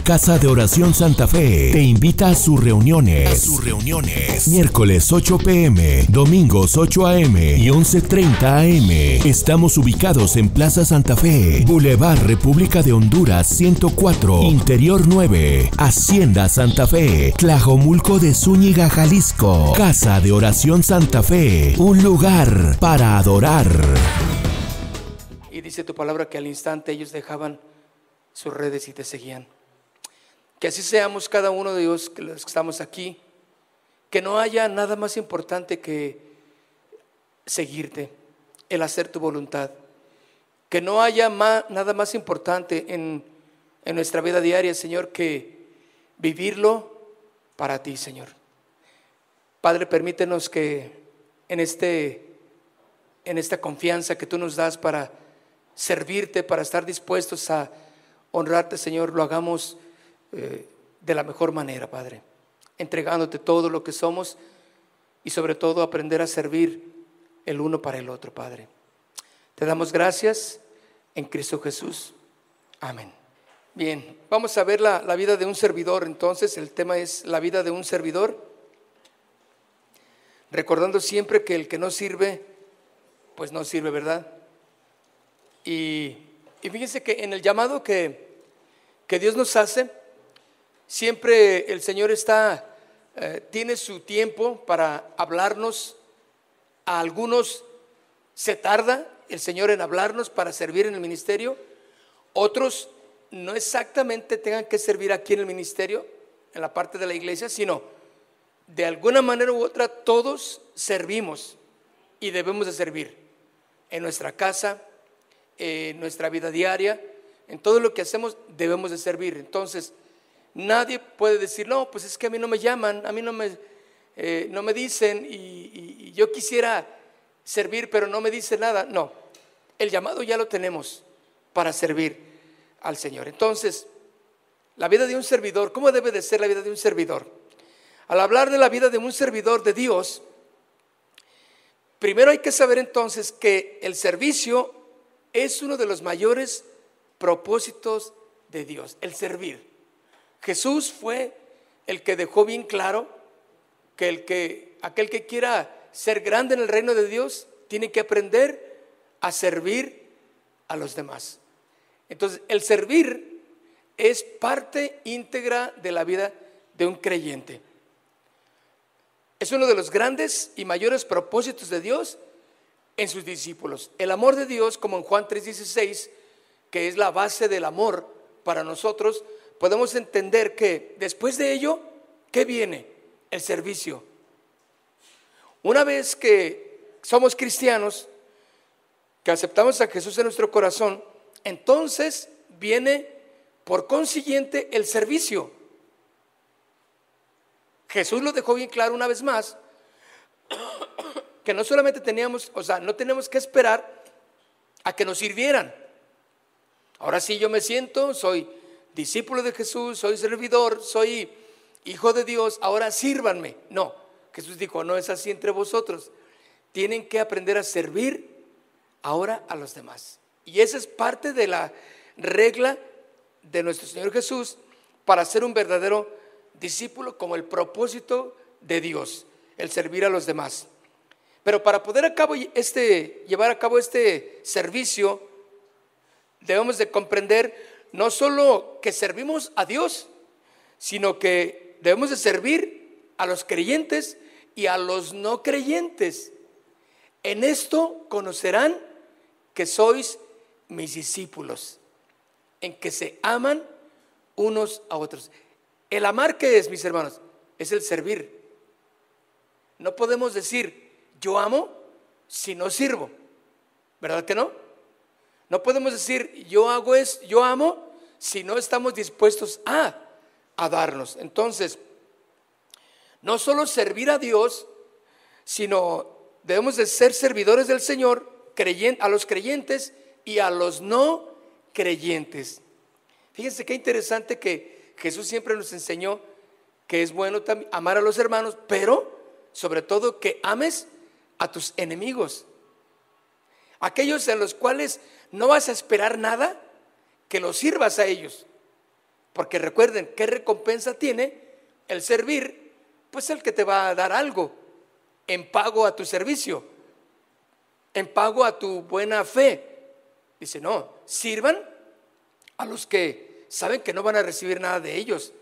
Casa de Oración Santa Fe te invita a sus reuniones. Miércoles 8 p.m., domingos 8 a.m. y 11:30 a.m. Estamos ubicados en Plaza Santa Fe, Boulevard República de Honduras 104, Interior 9, Hacienda Santa Fe, Tlajomulco de Zúñiga, Jalisco. Casa de Oración Santa Fe, un lugar para adorar. Y dice tu palabra que al instante ellos dejaban sus redes y te seguían. Que así seamos cada uno de ellos, que los que estamos aquí, que no haya nada más importante que seguirte, el hacer tu voluntad, que no haya nada más importante en nuestra vida diaria, Señor, que vivirlo para ti, Señor. Padre, permítenos que en esta confianza que tú nos das para servirte, para estar dispuestos a honrarte, Señor, lo hagamos de la mejor manera, Padre, entregándote todo lo que somos y sobre todo aprender a servir el uno para el otro, Padre. Te damos gracias en Cristo Jesús. Amén. Bien, vamos a ver la vida de un servidor. Entonces el tema es la vida de un servidor, recordando siempre que el que no sirve, pues no sirve, ¿verdad? Y fíjense que en el llamado que Dios nos hace, siempre el Señor tiene su tiempo para hablarnos. A algunos se tarda el Señor en hablarnos para servir en el ministerio. Otros no exactamente tengan que servir aquí en el ministerio, en la parte de la iglesia, sino de alguna manera u otra todos servimos y debemos de servir en nuestra casa, en nuestra vida diaria, en todo lo que hacemos debemos de servir. Entonces nadie puede decir, no, pues es que a mí no me llaman, a mí no me dicen y yo quisiera servir pero no me dice nada. No, el llamado ya lo tenemos para servir al Señor. Entonces, la vida de un servidor, ¿cómo debe de ser la vida de un servidor? Al hablar de la vida de un servidor de Dios, primero hay que saber entonces que el servicio es uno de los mayores propósitos de Dios, el servir. Jesús fue el que dejó bien claro que aquel que quiera ser grande en el reino de Dios tiene que aprender a servir a los demás. Entonces, el servir es parte íntegra de la vida de un creyente. Es uno de los grandes y mayores propósitos de Dios en sus discípulos. El amor de Dios, como en Juan 3:16, que es la base del amor para nosotros, podemos entender que después de ello, ¿qué viene? El servicio. Una vez que somos cristianos, que aceptamos a Jesús en nuestro corazón, entonces viene por consiguiente el servicio. Jesús lo dejó bien claro una vez más, que no solamente no tenemos que esperar a que nos sirvieran. Ahora sí yo me siento, soy discípulo de Jesús, soy servidor, soy hijo de Dios, ahora sírvanme. No, Jesús dijo, no es así entre vosotros. Tienen que aprender a servir ahora a los demás. Y esa es parte de la regla de nuestro Señor Jesús para ser un verdadero discípulo, como el propósito de Dios, el servir a los demás. Pero para poder llevar a cabo este servicio, debemos de comprender no solo que servimos a Dios, sino que debemos de servir a los creyentes y a los no creyentes. En esto conocerán que sois mis discípulos, en que se aman unos a otros. El amar, ¿qué es, mis hermanos? Es el servir. No podemos decir yo amo si no sirvo, ¿verdad que no? No podemos decir yo amo si no estamos dispuestos a darnos. Entonces, no solo servir a Dios, sino debemos de ser servidores del Señor, a los creyentes y a los no creyentes. Fíjense qué interesante que Jesús siempre nos enseñó que es bueno amar a los hermanos, pero sobre todo que ames a tus enemigos, aquellos en los cuales no vas a esperar nada, que los sirvas a ellos. Porque recuerden, ¿qué recompensa tiene el servir? Pues el que te va a dar algo en pago a tu servicio, en pago a tu buena fe. Dice, no, sirvan a los que saben que no van a recibir nada de ellos.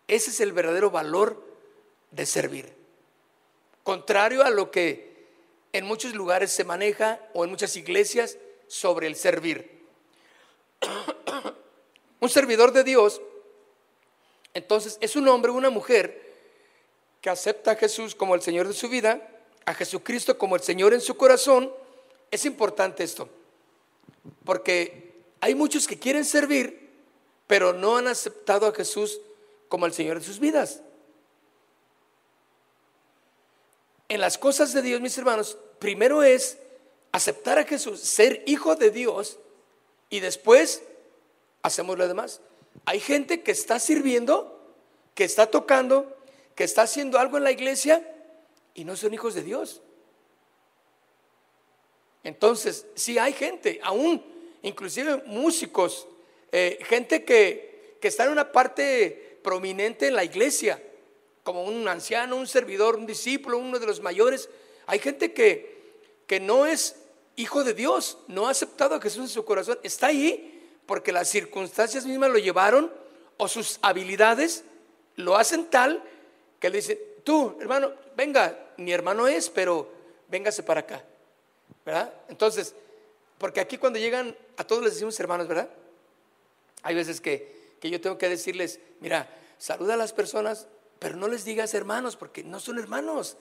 Ese es el verdadero valor de servir. Contrario a lo que en muchos lugares se maneja o en muchas iglesias sobre el servir. Un servidor de Dios, entonces, es un hombre o una mujer que acepta a Jesús como el Señor de su vida, a Jesucristo como el Señor en su corazón. Es importante esto, porque hay muchos que quieren servir, pero no han aceptado a Jesús como el Señor de sus vidas. En las cosas de Dios, mis hermanos, primero es aceptar a Jesús, ser hijo de Dios, y después hacemos lo demás. Hay gente que está sirviendo, que está tocando, que está haciendo algo en la iglesia y no son hijos de Dios. Entonces, sí hay gente, aún inclusive músicos, gente que está en una parte prominente en la iglesia, como un anciano, un servidor, un discípulo, uno de los mayores. Hay gente que no es hijo de Dios, no ha aceptado a Jesús en su corazón. Está ahí porque las circunstancias mismas lo llevaron, o sus habilidades lo hacen tal que le dicen, tú, hermano, venga, mi hermano es, pero véngase para acá, ¿verdad? Entonces, porque aquí cuando llegan, a todos les decimos hermanos, ¿verdad? Hay veces que yo tengo que decirles, mira, saluda a las personas, pero no les digas hermanos, porque no son hermanos.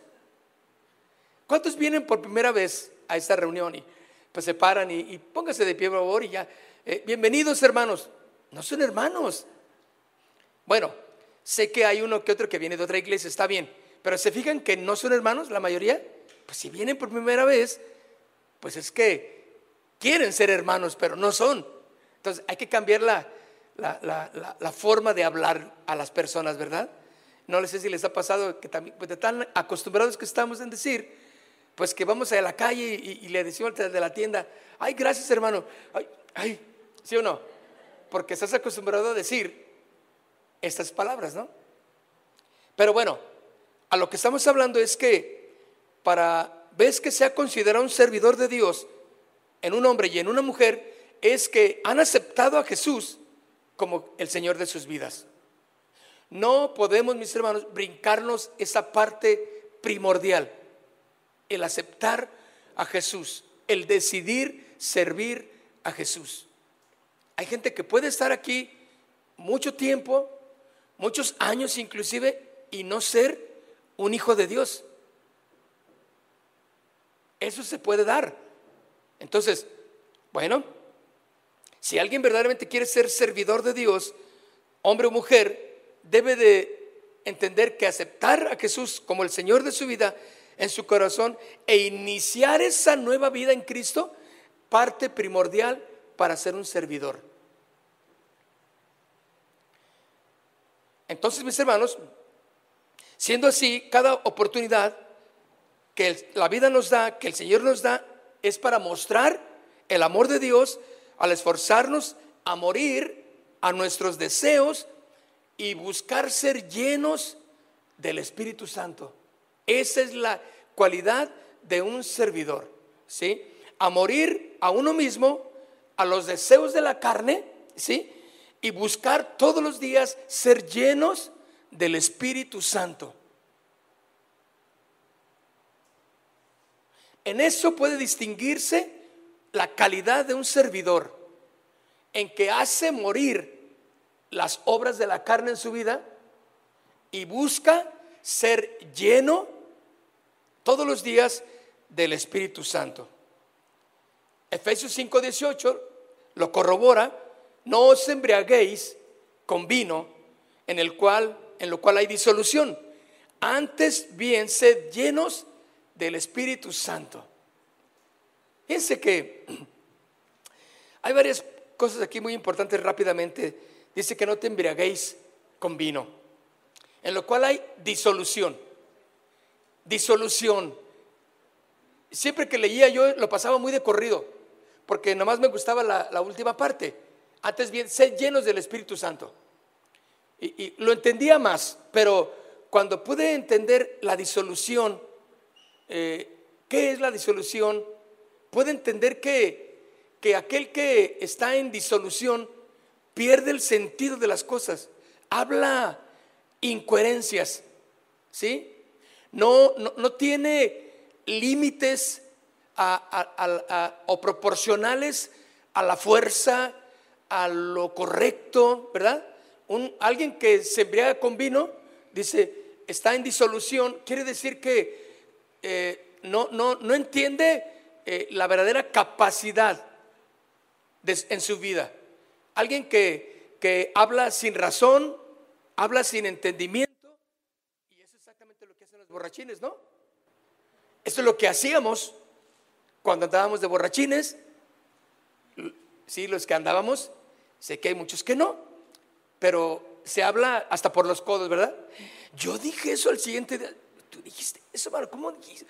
¿Cuántos vienen por primera vez a esta reunión y pues se paran y póngase de pie, por favor, y ya, bienvenidos hermanos? No son hermanos. Bueno, sé que hay uno que otro que viene de otra iglesia, está bien, pero ¿se fijan que no son hermanos la mayoría? Pues si vienen por primera vez, pues es que quieren ser hermanos, pero no son. Entonces hay que cambiar la forma de hablar a las personas, ¿verdad? No sé si les ha pasado que también, pues de tan acostumbrados que estamos en decir, pues que vamos a la calle y le decimos al de la tienda, ay, gracias hermano, ay, ¿sí o no? Porque estás acostumbrado a decir estas palabras, ¿no? Pero bueno, a lo que estamos hablando es que ves que sea considerado un servidor de Dios en un hombre y en una mujer, es que han aceptado a Jesús como el Señor de sus vidas. No podemos, mis hermanos, brincarnos esa parte primordial, el aceptar a Jesús, el decidir servir a Jesús. Hay gente que puede estar aquí mucho tiempo, muchos años inclusive, y no ser un hijo de Dios. Eso se puede dar. Entonces, bueno, si alguien verdaderamente quiere ser servidor de Dios, hombre o mujer, debe de entender que aceptar a Jesús como el Señor de su vida en su corazón e iniciar esa nueva vida en Cristo, parte primordial para ser un servidor. Entonces, mis hermanos, siendo así, cada oportunidad que la vida nos da, que el Señor nos da, es para mostrar el amor de Dios al esforzarnos a morir a nuestros deseos y buscar ser llenos del Espíritu Santo. Esa es la cualidad de un servidor, ¿sí? A morir a uno mismo, a los deseos de la carne, ¿sí? Y buscar todos los días ser llenos del Espíritu Santo. En eso puede distinguirse la calidad de un servidor, en que hace morir las obras de la carne en su vida y busca ser lleno todos los días del Espíritu Santo. Efesios 5:18 lo corrobora: no os embriaguéis con vino en lo cual hay disolución, antes bien sed llenos del Espíritu Santo. Fíjense que hay varias cosas aquí muy importantes rápidamente. Dice que no te embriaguéis con vino, en lo cual hay disolución. Disolución. Siempre que leía yo lo pasaba muy de corrido, porque nomás me gustaba la última parte. Antes bien, sed llenos del Espíritu Santo. y lo entendía más, pero cuando pude entender la disolución, ¿qué es la disolución? Pude entender que aquel que está en disolución pierde el sentido de las cosas, habla incoherencias, ¿sí? No tiene límites o proporcionales a la fuerza, a lo correcto, ¿verdad? Alguien que se embriaga con vino, dice, está en disolución, quiere decir que no entiende la verdadera capacidad en su vida. Alguien que habla sin razón, habla sin entendimiento, y eso es exactamente lo que hacen los borrachines, ¿no? Eso es lo que hacíamos cuando andábamos de borrachines. Sí, los que andábamos, sé que hay muchos que no, pero se habla hasta por los codos, ¿verdad? Yo dije eso al siguiente día. Tú dijiste eso, mano, ¿cómo dijiste?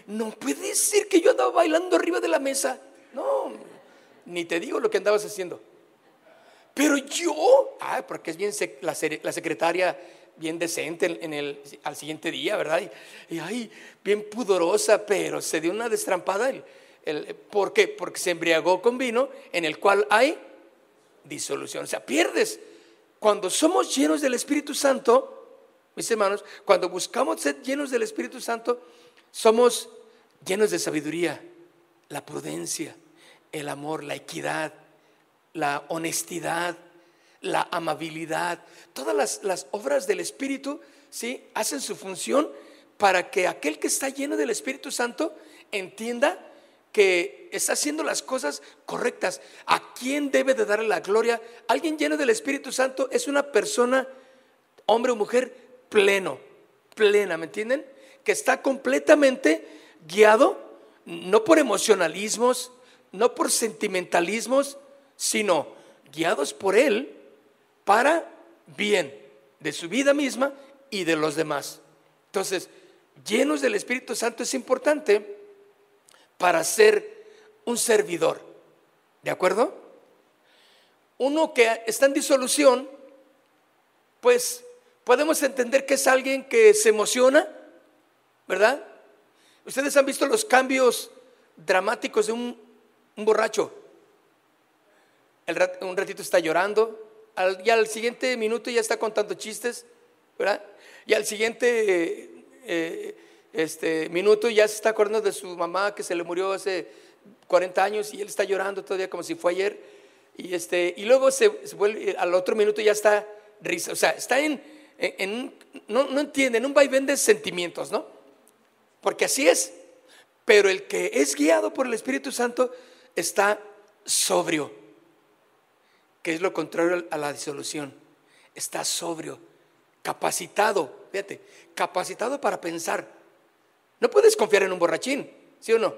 No puede ser que yo andaba bailando arriba de la mesa. No, ni te digo lo que andabas haciendo. Pero yo, porque es bien la secretaria bien decente al siguiente día, ¿verdad? Y ay, bien pudorosa, pero se dio una destrampada. ¿Por qué? Porque se embriagó con vino en el cual hay disolución. O sea, pierdes. Cuando somos llenos del Espíritu Santo, mis hermanos, cuando buscamos ser llenos del Espíritu Santo, somos llenos de sabiduría, la prudencia, el amor, la equidad, la honestidad, la amabilidad. Todas las obras del Espíritu, ¿sí?, hacen su función para que aquel que está lleno del Espíritu Santo entienda que está haciendo las cosas correctas. ¿A quién debe de darle la gloria? Alguien lleno del Espíritu Santo es una persona, hombre o mujer, plena, ¿me entienden? Que está completamente guiado, no por emocionalismos, no por sentimentalismos, sino guiados por Él para bien de su vida misma y de los demás. Entonces, llenos del Espíritu Santo es importante para ser un servidor, ¿de acuerdo? Uno que está en disolución, pues podemos entender que es alguien que se emociona, ¿verdad? Ustedes han visto los cambios dramáticos de un borracho. Un ratito está llorando, y al siguiente minuto ya está contando chistes, ¿verdad? Y al siguiente minuto ya se está acordando de su mamá que se le murió hace 40 años y él está llorando todavía como si fue ayer. Y luego se vuelve, al otro minuto ya está risa. O sea, está no entienden, un vaivén de sentimientos, ¿no? Porque así es. Pero el que es guiado por el Espíritu Santo está sobrio, que es lo contrario a la disolución. Está sobrio, capacitado, fíjate, capacitado para pensar. No puedes confiar en un borrachín, ¿sí o no?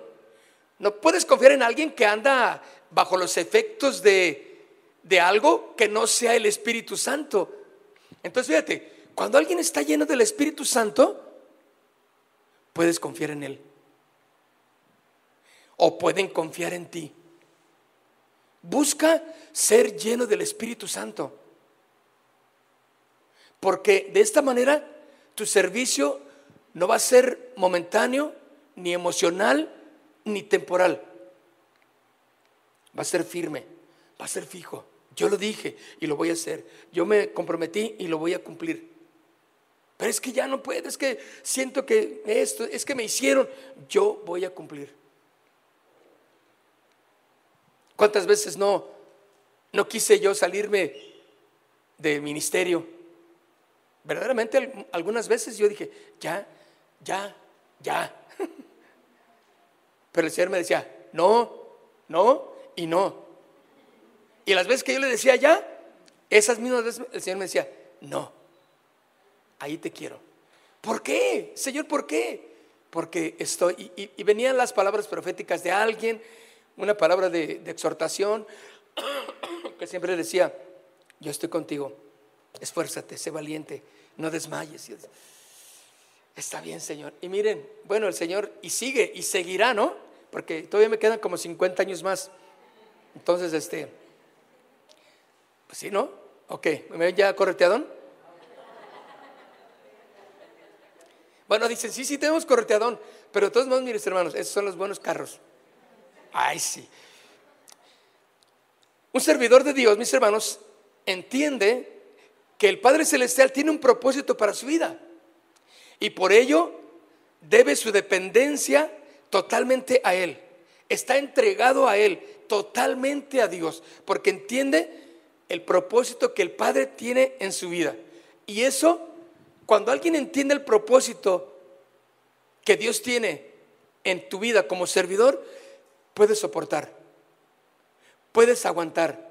No puedes confiar en alguien que anda bajo los efectos de algo que no sea el Espíritu Santo. Entonces fíjate, cuando alguien está lleno del Espíritu Santo, puedes confiar en él, o pueden confiar en ti. Busca ser lleno del Espíritu Santo, porque de esta manera tu servicio no va a ser momentáneo, ni emocional, ni temporal. Va a ser firme, va a ser fijo. Yo lo dije y lo voy a hacer. Yo me comprometí y lo voy a cumplir. Pero es que ya no puedo, es que siento que esto, es que me hicieron. Yo voy a cumplir. ¿Cuántas veces no quise yo salirme del ministerio? Verdaderamente algunas veces yo dije, ya. Pero el Señor me decía, no y no. Y las veces que yo le decía ya, esas mismas veces el Señor me decía, no, ahí te quiero. ¿Por qué, Señor? ¿Por qué? Porque estoy, y venían las palabras proféticas de alguien, una palabra de exhortación, que siempre decía, yo estoy contigo, esfuérzate, sé valiente, no desmayes. Está bien, Señor. Y miren, bueno, el Señor y sigue y seguirá, ¿no? Porque todavía me quedan como 50 años más. Entonces, pues sí, ¿no? Ok, ¿me ven ya correteadón? Bueno, dicen, sí, tenemos correteadón, pero de todos modos, miren, hermanos, esos son los buenos carros. Ay, sí. Un servidor de Dios, mis hermanos, entiende que el Padre Celestial tiene un propósito para su vida y por ello debe su dependencia totalmente a Él. Está entregado a Él, totalmente a Dios, porque entiende el propósito que el Padre tiene en su vida. Y eso, cuando alguien entiende el propósito que Dios tiene en tu vida como servidor, puedes soportar, puedes aguantar.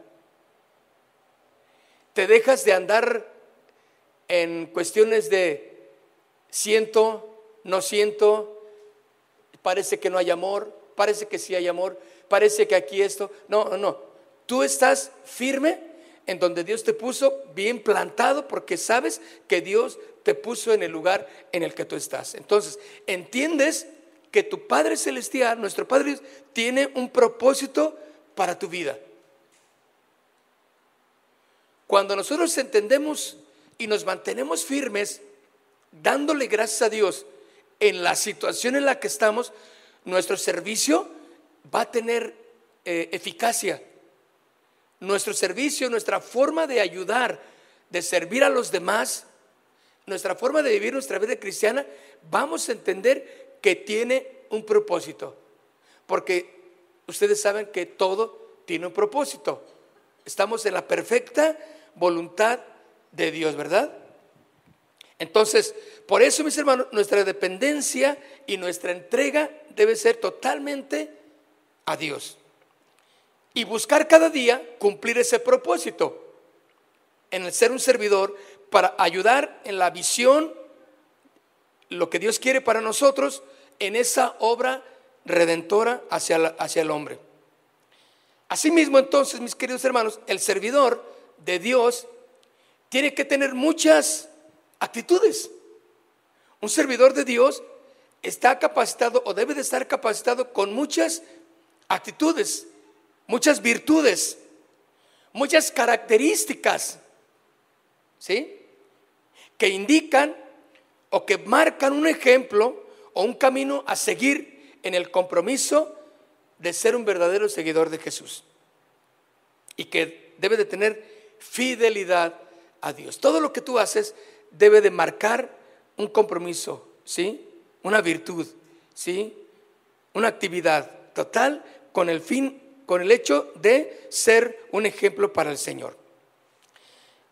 Te dejas de andar en cuestiones de siento, no siento, parece que no hay amor, parece que sí hay amor, parece que aquí esto. No. Tú estás firme en donde Dios te puso, bien plantado, porque sabes que Dios te puso en el lugar en el que tú estás. Entonces, entiendes que tu Padre Celestial, nuestro Padre Dios, tiene un propósito para tu vida. Cuando nosotros entendemos y nos mantenemos firmes, dándole gracias a Dios en la situación en la que estamos, nuestro servicio va a tener eficacia. Nuestro servicio, nuestra forma de ayudar, de servir a los demás, nuestra forma de vivir nuestra vida cristiana, vamos a entender que tiene un propósito. Porque ustedes saben que todo tiene un propósito. Estamos en la perfecta voluntad de Dios, ¿verdad? Entonces, por eso, mis hermanos, nuestra dependencia y nuestra entrega debe ser totalmente a Dios. Y buscar cada día cumplir ese propósito en el ser un servidor para ayudar en la visión, lo que Dios quiere para nosotros en esa obra redentora hacia el hombre. Asimismo, entonces, mis queridos hermanos, el servidor de Dios tiene que tener muchas actitudes. Un servidor de Dios está capacitado o debe de estar capacitado con muchas actitudes, muchas virtudes, muchas características, ¿sí?, que indican o que marcan un ejemplo o un camino a seguir en el compromiso de ser un verdadero seguidor de Jesús, y que debe de tener fidelidad a Dios. Todo lo que tú haces debe de marcar un compromiso, ¿sí?, una virtud, ¿sí?, una actividad total con el fin, con el hecho de ser un ejemplo para el Señor.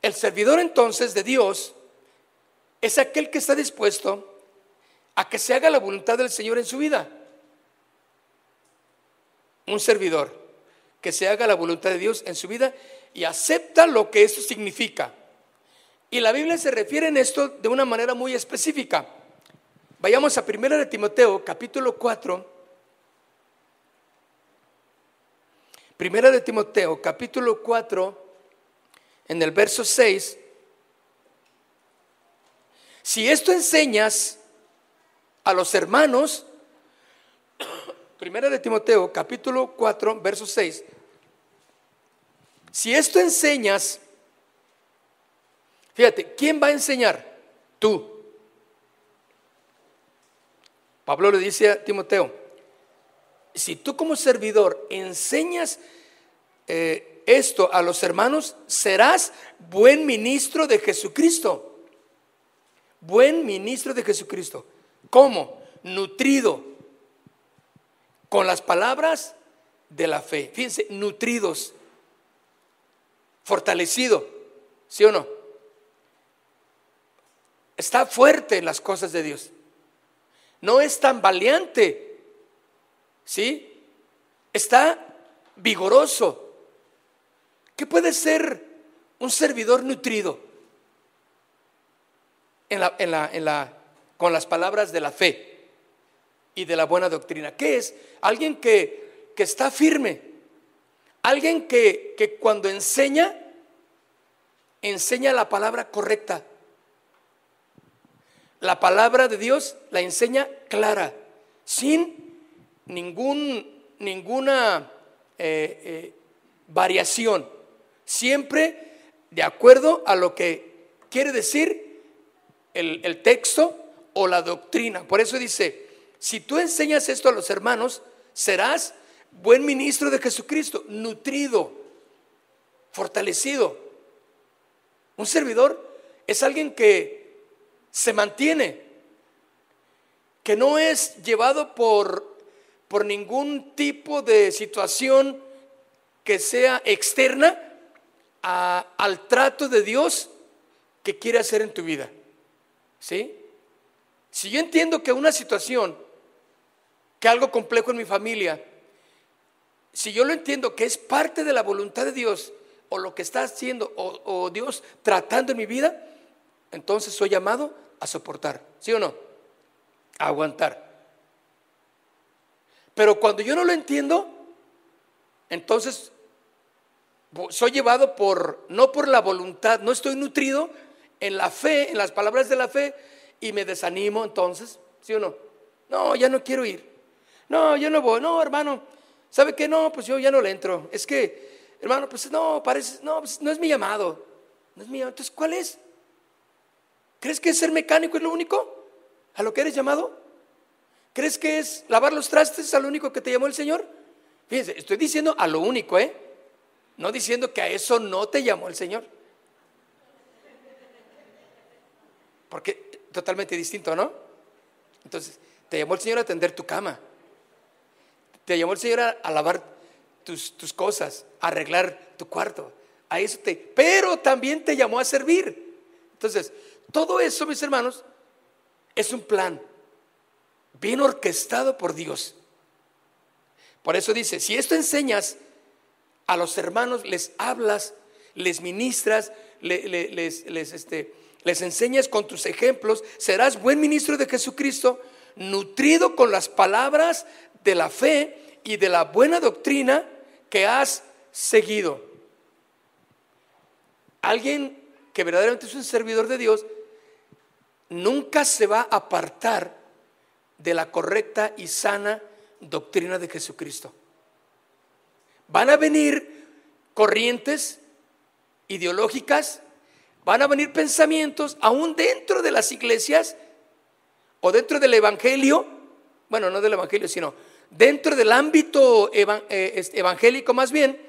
El servidor entonces de Dios es aquel que está dispuesto a que se haga la voluntad del Señor en su vida. Un servidor que se haga la voluntad de Dios en su vida y acepta lo que eso significa. Y la Biblia se refiere en esto de una manera muy específica. Vayamos a 1 de Timoteo, capítulo 4. 1 de Timoteo, capítulo 4, en el verso 6. Si esto enseñas a los hermanos, 1 de Timoteo, capítulo 4, verso 6. Si esto enseñas, fíjate, ¿quién va a enseñar? Tú. Pablo le dice a Timoteo, si tú como servidor enseñas esto a los hermanos, serás buen ministro de Jesucristo. Buen ministro de Jesucristo. ¿Cómo? Nutrido con las palabras de la fe. Fíjense, nutridos, fortalecido, ¿sí o no? Está fuerte en las cosas de Dios. No es tan valiente, ¿sí? Está vigoroso. ¿Qué puede ser un servidor nutrido? Con las palabras de la fe y de la buena doctrina. ¿Qué es? Alguien que está firme. Alguien que cuando enseña la palabra correcta. La palabra de Dios la enseña clara, sin ninguna variación, siempre de acuerdo a lo que quiere decir el texto o la doctrina. Por eso dice, si tú enseñas esto a los hermanos, serás buen ministro de Jesucristo, nutrido, fortalecido. Un servidor es alguien que se mantiene, que no es llevado por ningún tipo de situación que sea externa al trato de Dios que quiere hacer en tu vida. ¿Sí? Si yo entiendo que una situación, que algo complejo en mi familia, si yo lo entiendo que es parte de la voluntad de Dios, o lo que está haciendo, o Dios tratando en mi vida, entonces soy llamado a soportar, ¿sí o no? A aguantar. Pero cuando yo no lo entiendo, entonces soy llevado no por la voluntad, no estoy nutrido en la fe, en las palabras de la fe, y me desanimo entonces, ¿sí o no? No, ya no quiero ir. No, yo no voy. No, hermano, ¿sabe qué? No, pues yo ya no le entro. Es que, hermano, pues no, parece, no, pues no es mi llamado. No es mi llamado. Entonces, ¿cuál es? ¿Crees que ser mecánico es lo único a lo que eres llamado? ¿Crees que es lavar los trastes a lo único que te llamó el Señor? Fíjense, estoy diciendo a lo único, no diciendo que a eso no te llamó el Señor. Porque totalmente distinto, ¿no? Entonces, te llamó el Señor a tender tu cama. Te llamó el Señor a lavar tus cosas, a arreglar tu cuarto. A eso pero también te llamó a servir. Entonces, todo eso, mis hermanos, es un plan bien orquestado por Dios. Por eso dice, si esto enseñas a los hermanos, les hablas, les ministras, les enseñas con tus ejemplos, serás buen ministro de Jesucristo, nutrido con las palabras de la fe y de la buena doctrina que has seguido. Alguien que verdaderamente es un servidor de Dios nunca se va a apartar de la correcta y sana doctrina de Jesucristo. Van a venir corrientes ideológicas, van a venir pensamientos aún dentro de las iglesias o dentro del evangelio, bueno, no del evangelio, sino dentro del ámbito evangélico más bien,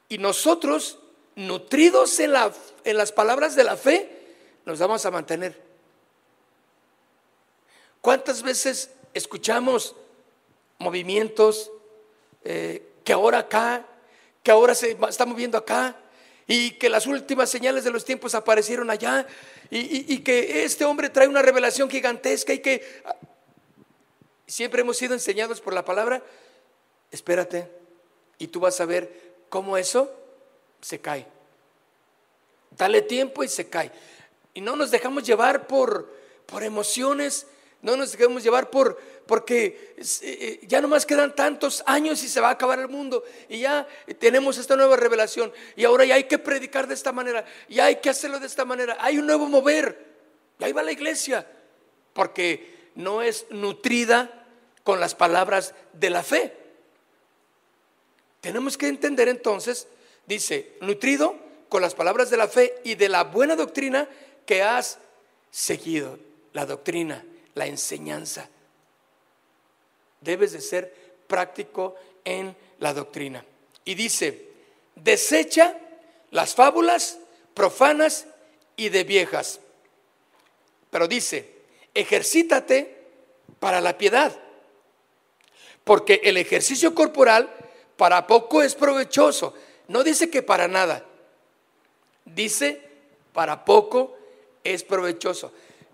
y nosotros, nutridos en las palabras de la fe, nos vamos a mantener. ¿Cuántas veces escuchamos movimientos que ahora acá, que ahora se está moviendo acá, y que las últimas señales de los tiempos aparecieron allá, y que este hombre trae una revelación gigantesca, y que siempre hemos sido enseñados por la palabra? Espérate, y tú vas a ver cómo eso se cae. Dale tiempo y se cae. Y no nos dejamos llevar por emociones, no nos dejemos llevar porque ya nomás quedan tantos años y se va a acabar el mundo, y ya tenemos esta nueva revelación, y ahora ya hay que predicar de esta manera, ya hay que hacerlo de esta manera, hay un nuevo mover, y ahí va la iglesia, porque no es nutrida con las palabras de la fe. Tenemos que entender entonces, dice, nutrido con las palabras de la fe y de la buena doctrina que has seguido. La doctrina, la enseñanza. Debes de ser práctico en la doctrina. Y dice, desecha las fábulas profanas y de viejas. Pero dice, ejercítate para la piedad, porque el ejercicio corporal para poco es provechoso. No dice que para nada, dice para poco es provechoso.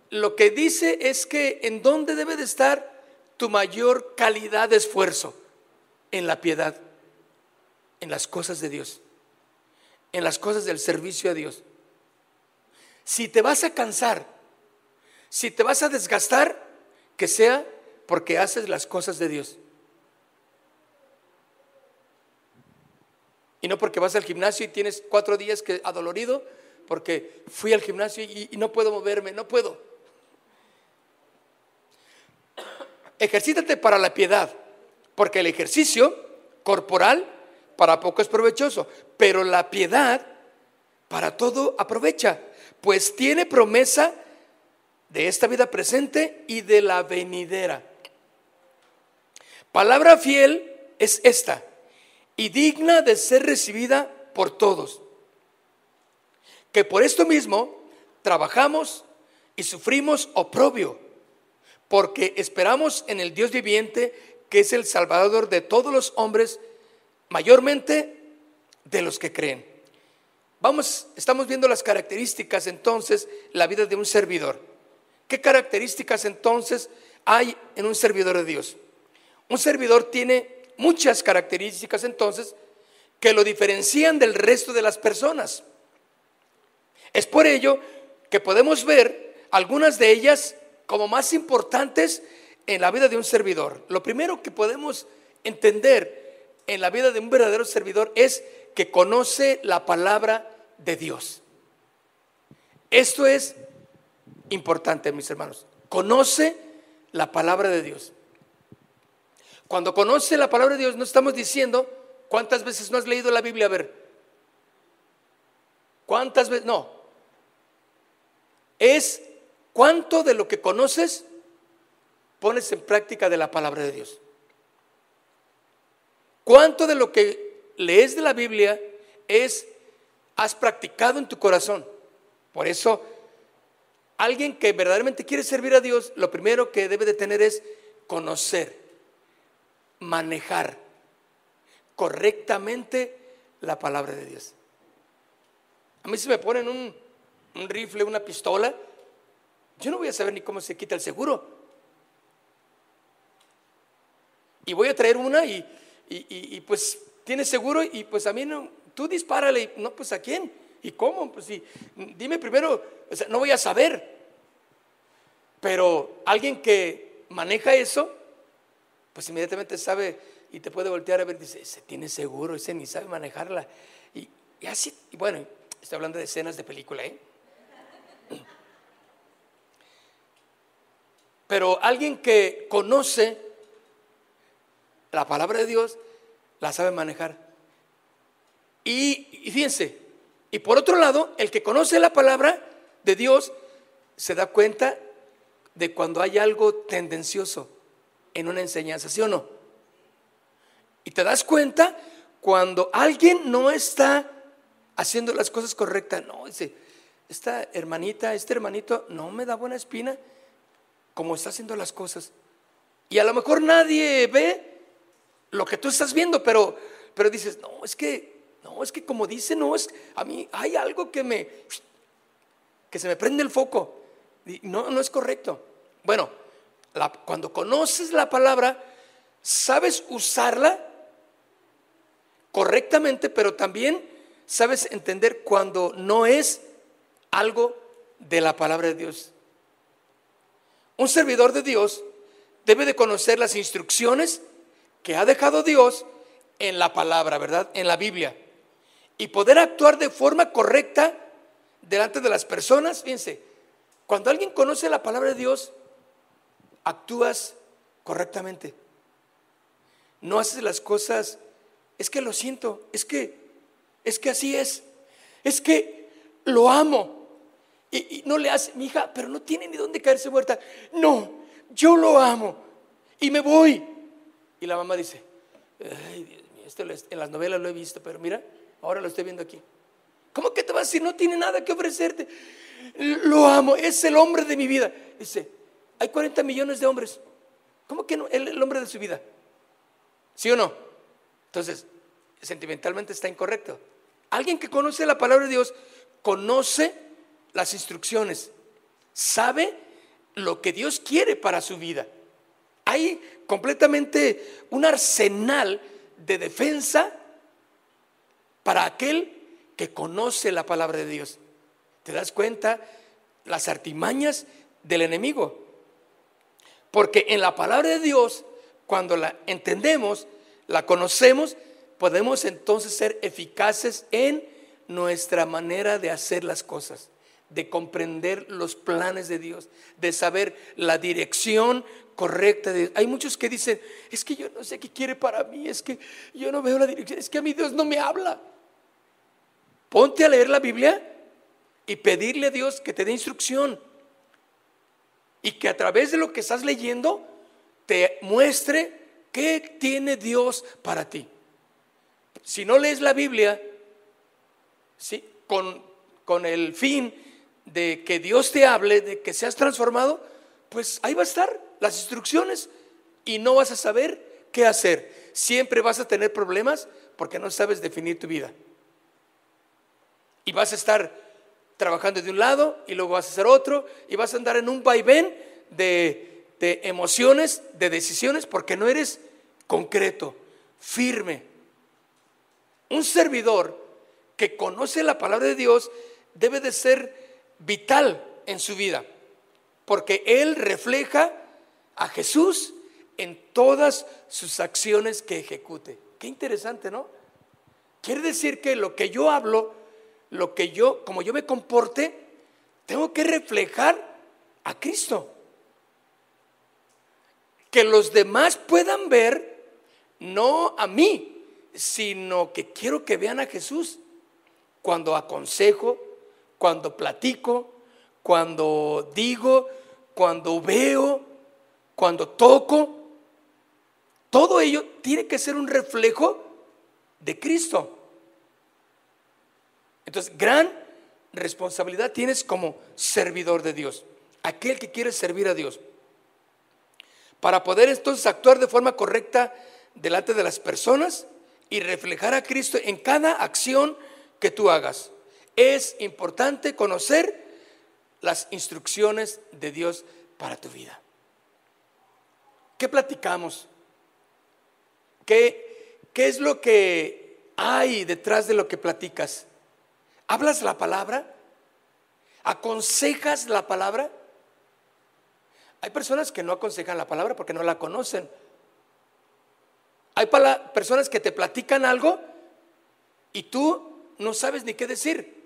Lo que dice es que en dónde debe de estar tu mayor calidad de esfuerzo: en la piedad, en las cosas de Dios, en las cosas del servicio a Dios. Si te vas a cansar, si te vas a desgastar, que sea porque haces las cosas de Dios, y no porque vas al gimnasio y tienes 4 días que adolorido porque fui al gimnasio y no puedo moverme, no puedo. Ejercítate para la piedad, porque el ejercicio corporal para poco es provechoso, pero la piedad para todo aprovecha, pues tiene promesa de esta vida presente y de la venidera. Palabra fiel es esta, y digna de ser recibida por todos, que por esto mismo trabajamos y sufrimos oprobio, porque esperamos en el Dios viviente, que es el Salvador de todos los hombres, mayormente de los que creen. Estamos viendo las características entonces, la vida de un servidor. ¿Qué características entonces hay en un servidor de Dios? Un servidor tiene muchas características entonces que lo diferencian del resto de las personas. Es por ello que podemos ver algunas de ellas como más importantes en la vida de un servidor. Lo primero que podemos entender en la vida de un verdadero servidor es que conoce la palabra de Dios. Esto es importante, mis hermanos. Conoce la palabra de Dios. Cuando conoce la palabra de Dios, no estamos diciendo cuántas veces no has leído la Biblia. A ver, ¿cuántas veces? No. Es cuánto de lo que conoces pones en práctica de la palabra de Dios. ¿Cuánto de lo que lees de la Biblia has practicado en tu corazón? Por eso, alguien que verdaderamente quiere servir a Dios, lo primero que debe de tener es conocer, manejar correctamente la palabra de Dios. A mí si me ponen un rifle, una pistola, yo no voy a saber ni cómo se quita el seguro. Y voy a traer una y pues tiene seguro y pues a mí no, tú dispárale. No, pues ¿a quién? ¿Y cómo? Pues sí, dime primero, o sea, no voy a saber. Pero alguien que maneja eso, pues inmediatamente sabe y te puede voltear a ver y dice, ese tiene seguro, ese ni sabe manejarla. Y así, y bueno, estoy hablando de escenas de película, Pero alguien que conoce la palabra de Dios, la sabe manejar. Y fíjense, y por otro lado, el que conoce la palabra de Dios se da cuenta de cuando hay algo tendencioso en una enseñanza, ¿sí o no? Y te das cuenta cuando alguien no está haciendo las cosas correctas. No, dice, esta hermanita, este hermanito no me da buena espina como está haciendo las cosas. Y a lo mejor nadie ve lo que tú estás viendo, pero dices, no, es que como dice, no, es a mí hay algo que se me prende el foco. Y no es correcto. Bueno, cuando conoces la palabra, sabes usarla correctamente, pero también sabes entender cuando no es algo de la palabra de Dios. Un servidor de Dios debe de conocer las instrucciones que ha dejado Dios en la palabra, ¿verdad? En la Biblia. Y poder actuar de forma correcta delante de las personas. Fíjense, cuando alguien conoce la palabra de Dios, actúas correctamente. No haces las cosas, es que lo siento, es que así es que lo amo. Y no le hace, mi hija, pero no tiene ni dónde caerse muerta. No, yo lo amo y me voy. Y la mamá dice, ay, Dios mío, esto en las novelas lo he visto, pero mira, ahora lo estoy viendo aquí. ¿Cómo que te vas a decir? No tiene nada que ofrecerte. Lo amo, es el hombre de mi vida. Dice, hay 40 millones de hombres. ¿Cómo que no? El hombre de su vida. ¿Sí o no? Entonces, sentimentalmente está incorrecto. Alguien que conoce la palabra de Dios, conoce las instrucciones, sabe lo que Dios quiere para su vida. Hay completamente un arsenal de defensa para aquel que conoce la palabra de Dios. ¿Te das cuenta? Las artimañas del enemigo. Porque en la palabra de Dios, cuando la entendemos, la conocemos, podemos entonces ser eficaces en nuestra manera de hacer las cosas, de comprender los planes de Dios, de saber la dirección correcta de Dios. Hay muchos que dicen, es que yo no sé qué quiere para mí, es que yo no veo la dirección, es que a mí Dios no me habla. Ponte a leer la Biblia y pedirle a Dios que te dé instrucción. y que a través de lo que estás leyendo te muestre qué tiene Dios para ti. Si no lees la Biblia, ¿sí?, con el fin de que Dios te hable, de que seas transformado, pues ahí va a estar las instrucciones y no vas a saber qué hacer. Siempre vas a tener problemas porque no sabes definir tu vida. Y vas a estar trabajando de un lado y luego vas a hacer otro y vas a andar en un vaivén de emociones, de decisiones, porque no eres concreto, firme. Un servidor que conoce la palabra de Dios debe de ser vital en su vida, porque él refleja a Jesús en todas sus acciones que ejecute. Qué interesante, ¿no? Quiere decir que lo que yo hablo, como yo me comporte, tengo que reflejar a Cristo. Que los demás puedan ver, no a mí, sino que quiero que vean a Jesús. Cuando aconsejo, cuando platico, cuando digo, cuando veo, cuando toco, todo ello tiene que ser un reflejo de Cristo. Entonces, gran responsabilidad tienes como servidor de Dios, aquel que quiere servir a Dios, para poder entonces actuar de forma correcta delante de las personas y reflejar a Cristo en cada acción que tú hagas. Es importante conocer las instrucciones de Dios para tu vida. ¿Qué platicamos? ¿Qué es lo que hay detrás de lo que platicas? ¿Hablas la palabra? ¿Aconsejas la palabra? Hay personas que no aconsejan la palabra porque no la conocen. Hay personas que te platican algo y tú no sabes ni qué decir,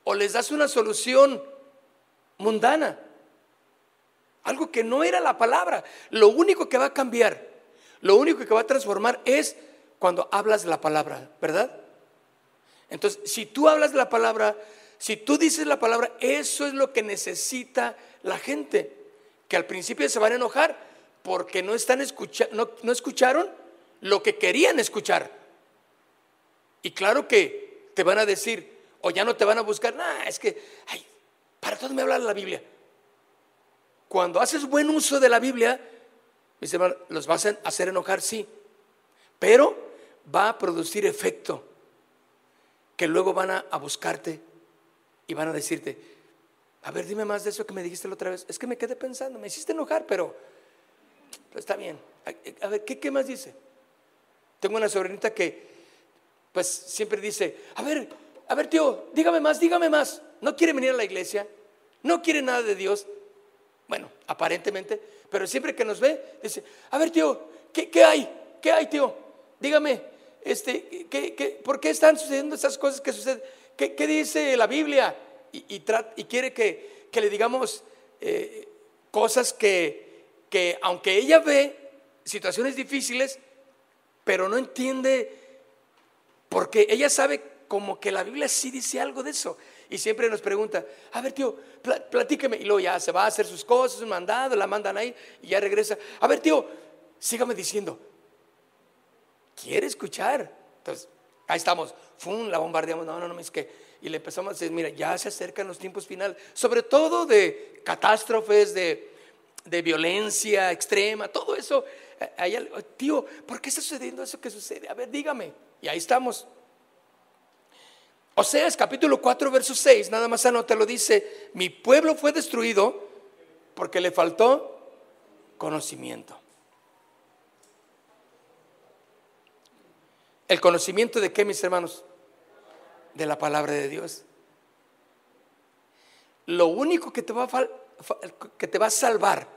o les das una solución mundana, algo que no era la palabra. Lo único que va a cambiar, lo único que va a transformar es cuando hablas la palabra, ¿verdad? Entonces, si tú hablas la palabra, si tú dices la palabra, eso es lo que necesita la gente, que al principio se van a enojar porque no escucharon lo que querían escuchar. Y claro que te van a decir, o ya no te van a buscar, es que, para todo me habla la Biblia. Cuando haces buen uso de la Biblia, mis hermanos, los vas a hacer enojar, sí, pero va a producir efecto, que luego van a buscarte y van a decirte, a ver, dime más de eso que me dijiste la otra vez. Es que me quedé pensando, me hiciste enojar, pero está bien. A ver, ¿qué más dice? Tengo una sobrinita que pues siempre dice, a ver tío, dígame más. No quiere venir a la iglesia, no quiere nada de Dios. Bueno, aparentemente, pero siempre que nos ve, dice, a ver tío, ¿qué hay? ¿Qué hay, tío? Dígame, ¿por qué están sucediendo esas cosas que suceden? ¿Qué dice la Biblia? Y quiere que le digamos cosas que aunque ella ve situaciones difíciles, pero no entiende, porque ella sabe como que la Biblia sí dice algo de eso. Y siempre nos pregunta, a ver tío, platíqueme. Y luego ya se va a hacer sus cosas, un mandado, la mandan ahí y ya regresa. A ver tío, sígame diciendo. Quiere escuchar. Entonces, ahí estamos, la bombardeamos, no, es que, y le empezamos a decir, mira, ya se acercan los tiempos finales, sobre todo de catástrofes, de violencia extrema, todo eso. Tío, ¿por qué está sucediendo eso que sucede? A ver, dígame. Y ahí estamos. Oseas capítulo 4 verso 6, nada más anótalo, dice, mi pueblo fue destruido porque le faltó conocimiento. ¿El conocimiento de qué, mis hermanos? De la palabra de Dios. Lo único que te va a salvar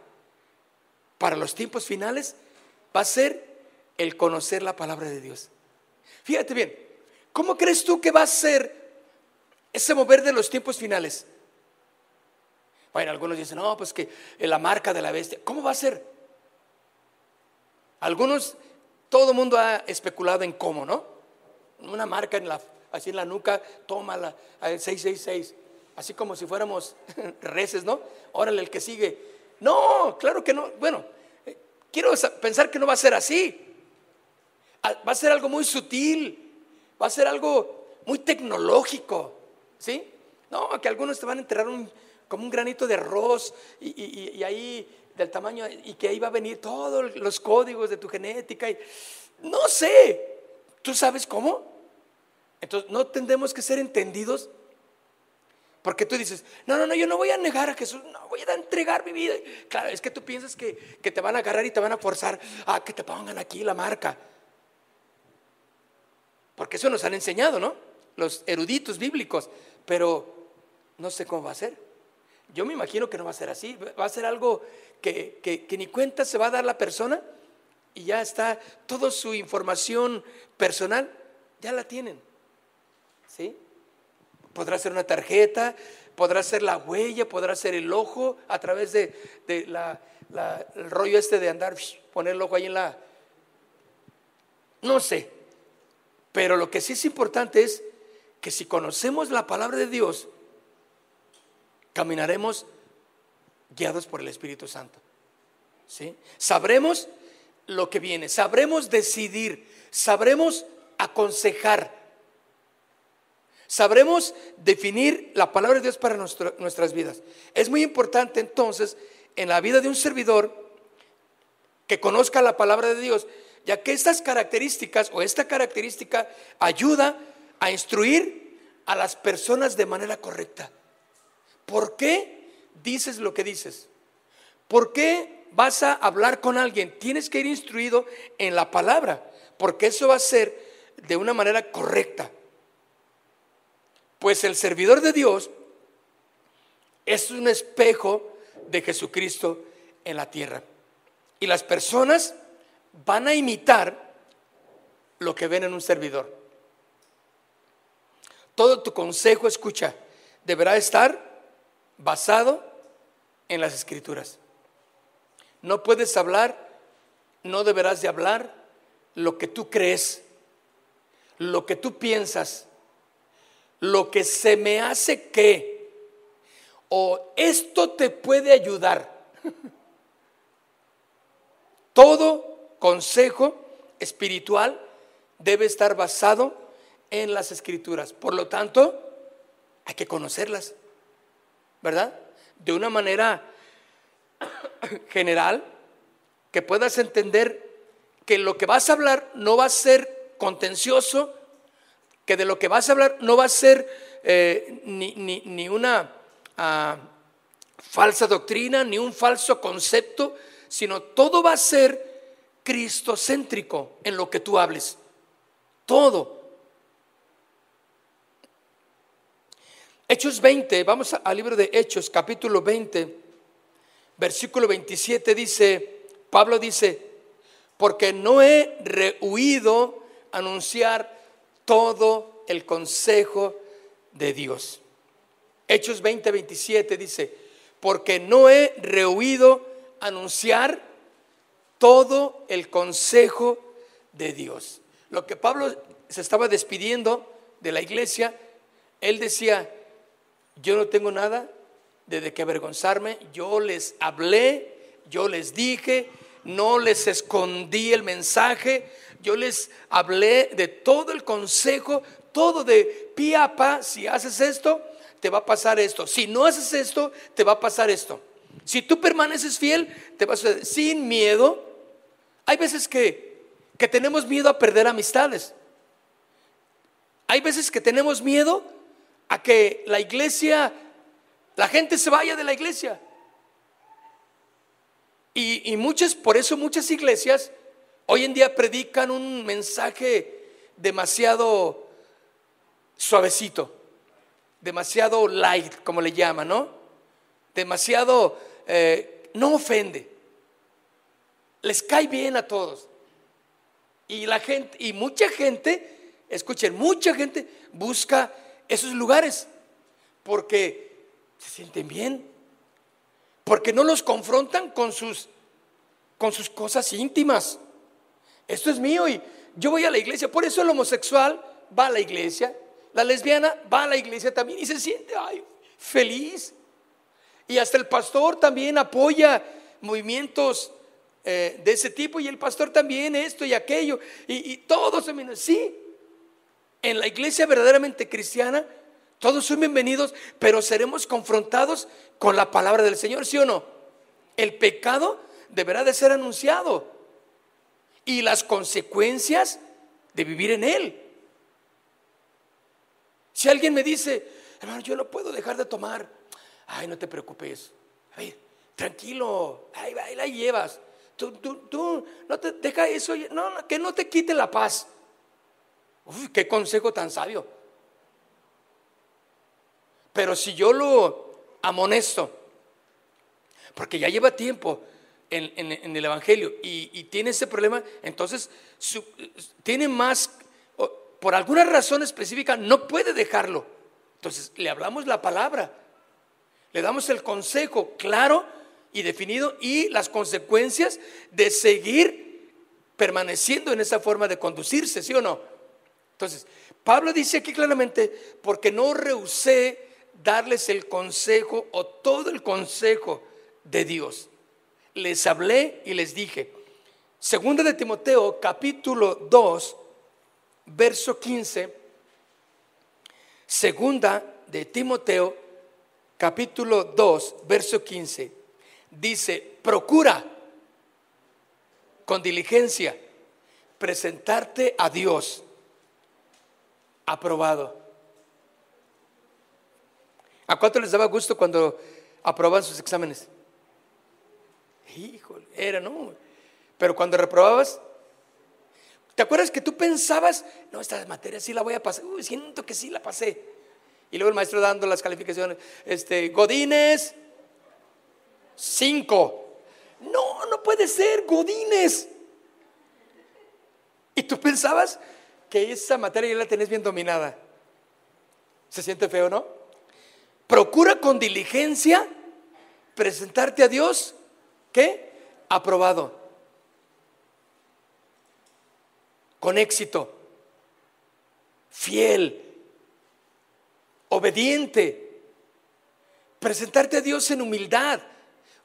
para los tiempos finales va a ser el conocer la palabra de Dios. Fíjate bien, ¿cómo crees tú que va a ser ese mover de los tiempos finales? Bueno, algunos dicen, no, pues que la marca de la bestia. ¿Cómo va a ser? Algunos, todo el mundo ha especulado en cómo, ¿no? Una marca así en la nuca, tómala, 666, así como si fuéramos reces, ¿no? Órale, el que sigue. No, claro que no. Bueno, quiero pensar que no va a ser así. Va a ser algo muy sutil, va a ser algo muy tecnológico, ¿sí? No, que algunos te van a enterrar como un granito de arroz y ahí del tamaño, y que ahí va a venir todos los códigos de tu genética. No sé, ¿tú sabes cómo? Entonces no tendremos que ser entendidos, porque tú dices, no, yo no voy a negar a Jesús, no voy a entregar mi vida. Claro, es que tú piensas que te van a agarrar y te van a forzar a que te pongan aquí la marca, porque eso nos han enseñado, ¿no? Los eruditos bíblicos, pero no sé cómo va a ser. Yo me imagino que no va a ser así, va a ser algo que ni cuenta se va a dar la persona, y ya está, toda su información personal ya la tienen, ¿sí? Podrá ser una tarjeta, podrá ser la huella, podrá ser el ojo a través de el rollo este de andar, poner el ojo ahí no sé. Pero lo que sí es importante es que si conocemos la palabra de Dios, caminaremos guiados por el Espíritu Santo, ¿sí? Sabremos lo que viene, sabremos decidir, sabremos aconsejar, sabremos definir la palabra de Dios para nuestras vidas. Es muy importante entonces en la vida de un servidor que conozca la palabra de Dios, ya que estas características o esta característica ayuda a instruir a las personas de manera correcta. ¿Por qué dices lo que dices? ¿Por qué vas a hablar con alguien? Tienes que ir instruido en la palabra, porque eso va a ser de una manera correcta. Pues el servidor de Dios es un espejo de Jesucristo en la tierra, y las personas van a imitar lo que ven en un servidor. Todo tu consejo, escucha, deberá estar basado en las Escrituras. No puedes hablar, no deberás de hablar lo que tú crees, lo que tú piensas, lo que se me hace que, o esto te puede ayudar. Todo consejo espiritual debe estar basado en las Escrituras. Por lo tanto, hay que conocerlas, ¿verdad? De una manera general, que puedas entender que lo que vas a hablar no va a ser contencioso, que de lo que vas a hablar no va a ser ni una falsa doctrina, ni un falso concepto, sino todo va a ser cristocéntrico en lo que tú hables. Todo. Hechos 20, vamos al libro de Hechos, capítulo 20, versículo 27, dice, Pablo dice, porque no he rehuido anunciar todo el consejo de Dios. Hechos 20, 27 dice, porque no he rehuido anunciar todo el consejo de Dios. Lo que Pablo se estaba despidiendo de la iglesia, él decía, yo no tengo nada de qué avergonzarme, yo les hablé, yo les dije, no les escondí el mensaje, yo les hablé de todo el consejo, todo de pie a pa. Si haces esto, te va a pasar esto. Si no haces esto, te va a pasar esto. Si tú permaneces fiel, te va a suceder sin miedo. Hay veces que tenemos miedo a perder amistades. Hay veces que tenemos miedo a que la iglesia, la gente se vaya de la iglesia. Y por eso muchas iglesias hoy en día predican un mensaje demasiado suavecito, demasiado light, como le llaman, ¿no? Demasiado, no ofende, les cae bien a todos. Y la gente, y mucha gente, escuchen, mucha gente busca esos lugares porque se sienten bien, porque no los confrontan con sus cosas íntimas. Esto es mío y yo voy a la iglesia. Por eso el homosexual va a la iglesia, la lesbiana va a la iglesia también y se siente feliz. Y hasta el pastor también apoya movimientos de ese tipo, y el pastor también esto y aquello, y todos, sí, en la iglesia verdaderamente cristiana todos son bienvenidos, pero seremos confrontados con la palabra del Señor, ¿sí o no? El pecado deberá de ser anunciado y las consecuencias de vivir en él. Si alguien me dice, hermano, yo no puedo dejar de tomar, ay, no te preocupes, a ver, tranquilo, ahí la llevas. Tú no te deja eso, no, que no te quite la paz. Uf, qué consejo tan sabio. Pero si yo lo amonesto, porque ya lleva tiempo en el evangelio y tiene ese problema, entonces tiene más, por alguna razón específica no puede dejarlo. Entonces le hablamos la palabra, le damos el consejo claro y definido y las consecuencias de seguir permaneciendo en esa forma de conducirse, ¿sí o no? Entonces Pablo dice aquí claramente, porque no rehusé darles el consejo o todo el consejo de Dios. Les hablé y les dije. Segunda de Timoteo capítulo 2 verso 15. Segunda de Timoteo capítulo 2 verso 15. Dice, procura con diligencia presentarte a Dios aprobado. ¿A cuánto les daba gusto cuando aprobaban sus exámenes? Híjole, no. Pero cuando reprobabas, ¿te acuerdas que tú pensabas, no, esta materia sí la voy a pasar? Siento que sí la pasé. Y luego el maestro dando las calificaciones, Godínez 5. No puede ser, Godínez. Y tú pensabas que esa materia ya la tenés bien dominada. ¿Se siente feo, no? Procura con diligencia presentarte a Dios, ¿qué? Aprobado, con éxito, fiel, obediente. Presentarte a Dios en humildad.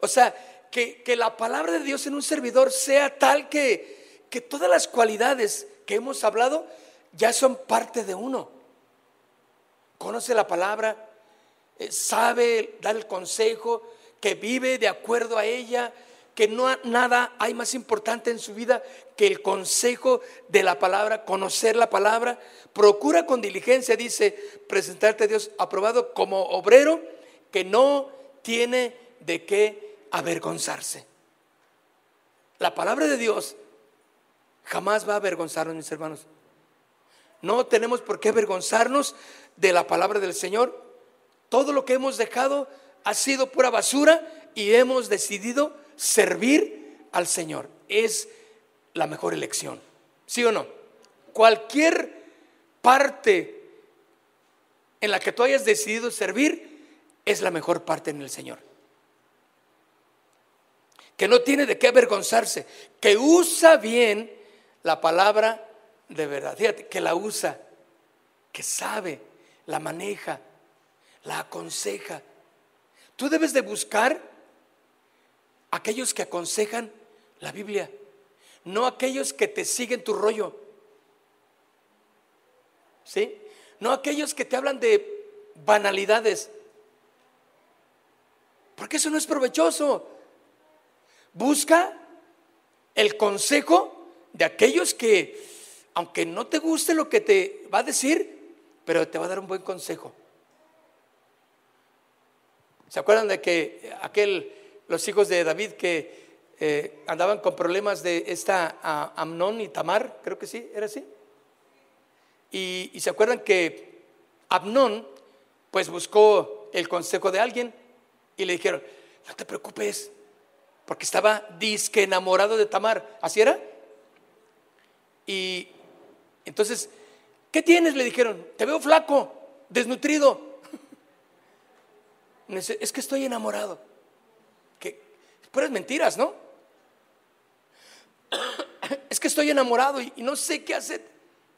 O sea, que la palabra de Dios en un servidor sea tal que todas las cualidades que hemos hablado ya son parte de uno. Conoce la palabra, sabe dar el consejo, que vive de acuerdo a ella, que no nada hay más importante en su vida que el consejo de la palabra, conocer la palabra. Procura con diligencia, dice, presentarte a Dios aprobado como obrero que no tiene de qué avergonzarse. La palabra de Dios jamás va a avergonzarnos, mis hermanos. No tenemos por qué avergonzarnos de la palabra del Señor. Todo lo que hemos dejado ha sido pura basura y hemos decidido servir al Señor. Es la mejor elección, ¿sí o no? Cualquier parte en la que tú hayas decidido servir es la mejor parte en el Señor. Que no tiene de qué avergonzarse, que usa bien la palabra de verdad. Fíjate, que la usa, que sabe, la maneja, la aconseja. Tú debes de buscar aquellos que aconsejan la Biblia, no aquellos que te siguen tu rollo, ¿sí? No aquellos que te hablan de banalidades, porque eso no es provechoso. Busca el consejo de aquellos que, aunque no te guste lo que te va a decir, pero te va a dar un buen consejo. ¿Se acuerdan de que los hijos de David que andaban con problemas de Amnón y Tamar? Creo que sí, era así. Y se acuerdan que Amnón pues buscó el consejo de alguien y le dijeron, no te preocupes, porque estaba disque enamorado de Tamar. ¿Así era? Y entonces, ¿qué tienes? Le dijeron, te veo flaco, desnutrido. Es que estoy enamorado. Que puras mentiras, ¿no? Es que estoy enamorado y no sé qué hacer.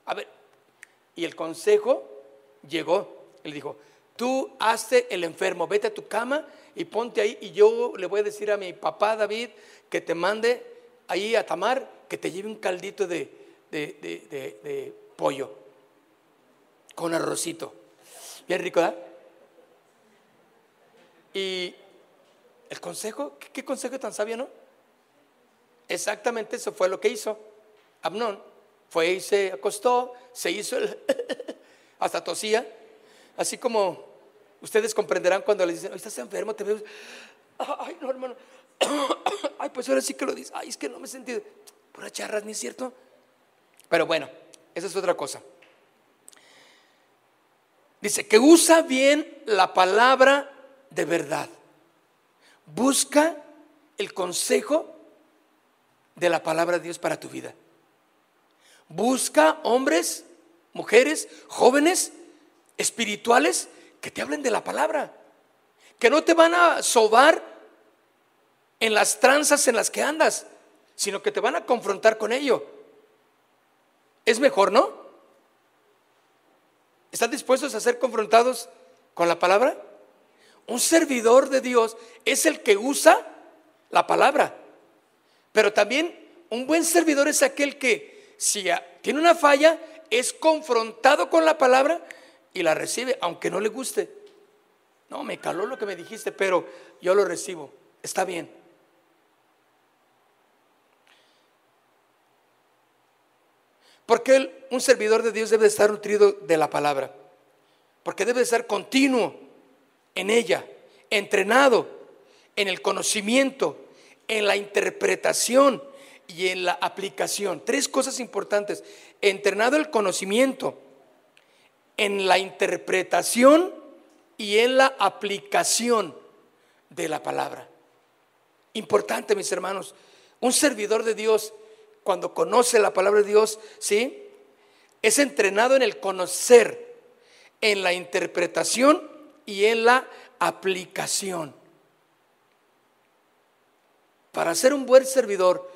A ver, y el consejo llegó. Él dijo, tú hazte el enfermo, vete a tu cama y ponte ahí, y yo le voy a decir a mi papá David que te mande ahí a Tamar, que te lleve un caldito de pollo con arrocito, bien rico, ¿verdad? Y el consejo, ¿qué consejo tan sabio, no? Exactamente eso fue lo que hizo Amnón. Fue y se acostó, se hizo hasta tosía, así como ustedes comprenderán cuando les dicen: estás enfermo, te veo. Ay, no, hermano. Ay, pues ahora sí que lo dices. Ay, es que no me he sentido. Pura charras, ¿ni es cierto? Pero bueno, esa es otra cosa. Dice que usa bien la palabra de verdad. Busca el consejo de la palabra de Dios para tu vida. Busca hombres, mujeres, jóvenes, espirituales que te hablen de la palabra, que no te van a sobar en las tranzas en las que andas, sino que te van a confrontar con ello. Es mejor, ¿no? ¿Están dispuestos a ser confrontados con la palabra? Un servidor de Dios es el que usa la palabra, pero también un buen servidor es aquel que, si tiene una falla, es confrontado con la palabra y la recibe, aunque no le guste. No, me caló lo que me dijiste, pero yo lo recibo, está bien. Porque un servidor de Dios debe estar nutrido de la palabra, porque debe estar continuo en ella, entrenado en el conocimiento, en la interpretación y en la aplicación. Tres cosas importantes: entrenado en el conocimiento, en la interpretación y en la aplicación de la palabra. Importante, mis hermanos. Un servidor de Dios, cuando conoce la palabra de Dios, ¿sí?, es entrenado en el conocer, en la interpretación y en la aplicación. Para ser un buen servidor,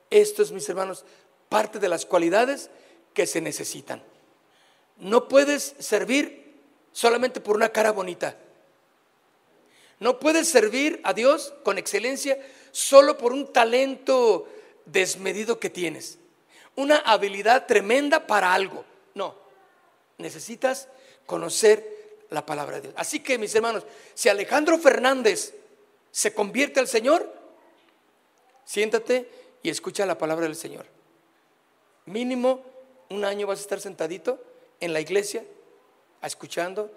esto es, mis hermanos, parte de las cualidades que se necesitan. No puedes servir solamente por una cara bonita. No puedes servir a Dios con excelencia solo por un talento desmedido que tienes, una habilidad tremenda para algo. No, necesitas conocer la palabra de Dios. Así que, mis hermanos, si Alejandro Fernández se convierte al Señor, siéntate y escucha la palabra del Señor. Mínimo un año vas a estar sentadito en la iglesia, escuchando,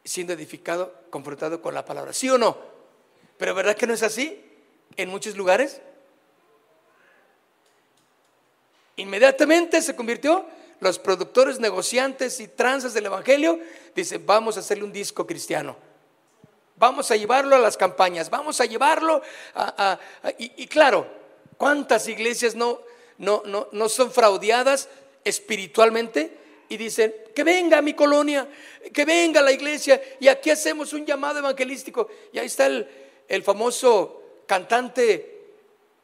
siendo edificado, confrontado con la palabra. ¿Sí o no? Pero ¿verdad que no es así en muchos lugares? Inmediatamente se convirtió. Los productores, negociantes y tranzas del evangelio dicen: vamos a hacerle un disco cristiano, vamos a llevarlo a las campañas, vamos a llevarlo y claro, ¿cuántas iglesias no son fraudeadas espiritualmente? Y dicen: que venga a mi colonia, que venga a la iglesia, y aquí hacemos un llamado evangelístico. Y ahí está el famoso cantante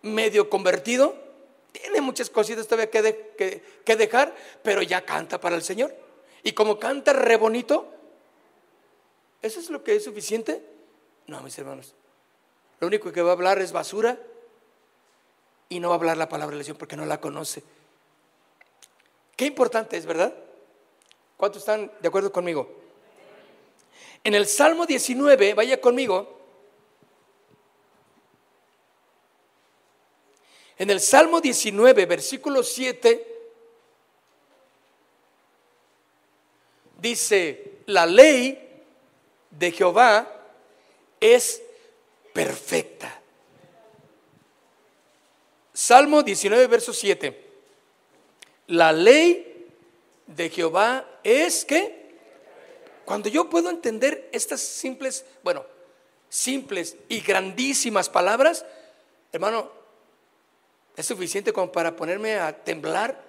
medio convertido. Tiene muchas cositas todavía que dejar, pero ya canta para el Señor. Y como canta re bonito, ¿eso es lo que es suficiente? No, mis hermanos. Lo único que va a hablar es basura y no va a hablar la palabra de Dios porque no la conoce. Qué importante es, ¿verdad? ¿Cuántos están de acuerdo conmigo? En el Salmo 19, vaya conmigo. En el Salmo 19, versículo 7, dice: la ley de Jehová es perfecta. Salmo 19, verso 7. La ley de Jehová es ¿qué? Cuando yo puedo entender estas simples y grandísimas palabras, hermano, es suficiente como para ponerme a temblar